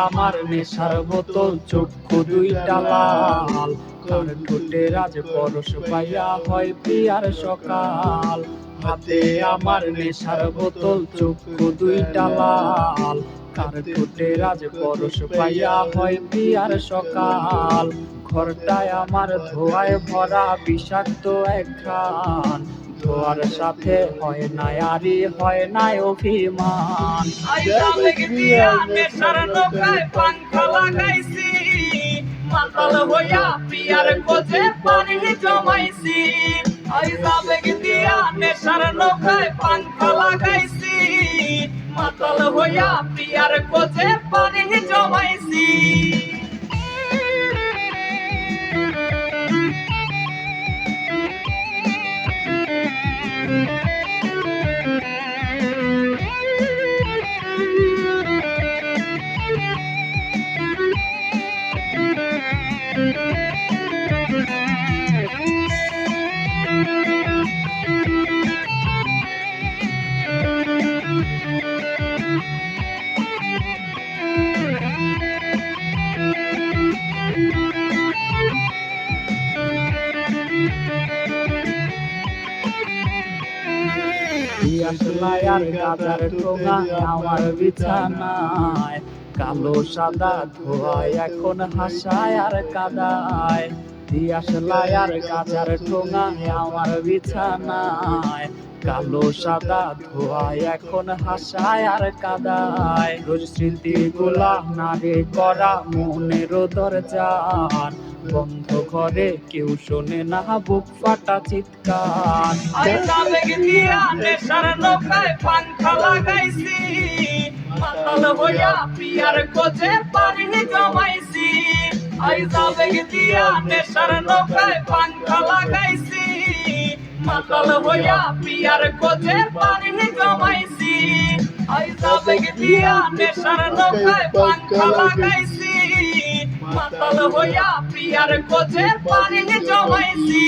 আমার নেশার বোতল, চক্ষু দুইটা লাল, কার ঠোঁটে রাজ পরশ পাইয়া হয় প্রিয়ার সকাল। হাতে আমার নেশার বোতল, চক্ষু দুইটা লাল, কার ঠোঁটে রাজ পরশ পাইয়া হয় প্রিয়ার সকাল। ঘরটায় আমার ধোঁয়ায় ভরা বিষাক্ত একখান, ধোয়ার সাথে হয় না আরি হয় না অভিমান। নেশার নৌকায় পাংখা লাগাইছি, মাতাল হইয়া প্রিয়ার খোঁজে পানি জমাইছি। আবেগ দিয়া নেশার নৌকায় পাংখা লাগাইছি, মাতাল হইয়া প্রিয়ার খোঁজে পানি জমাইছি। পিয়াসলাই আর গাজার ঠোঙা আমার বিছানায়, কালো সাদা ধোয়ায় এখন হাসায় আর কাদায়। পিয়াসলাই আর গাজার ঠোঙা আমার বিছানায়, কালো সাদা ধোয়ায় এখন হাসায় আর কাদায়। রোজ স্মৃতিগুলা নারে করা মনের দরজার, বন্ধ ঘরে কেউ শোনে না বুক ফাটা চিৎকার। আবেগ দিয়া নেশার নৌকায় পাংখা লাগাইছি, মাতাল হইয়া প্রিয়ার খোঁজে পানি জমাইছি। আবেগ দিয়া নেশার নৌকায় পাংখা লাগাইছি, মাতাল হইয়া প্রিয়ার খোঁজে পানি জমাইছি। আবেগ দিয়া নেশার নৌকায় পাংখা লাগাইছি, মাতাল হইয়া প্রিয়ার খোঁজে পানি জমাইছি।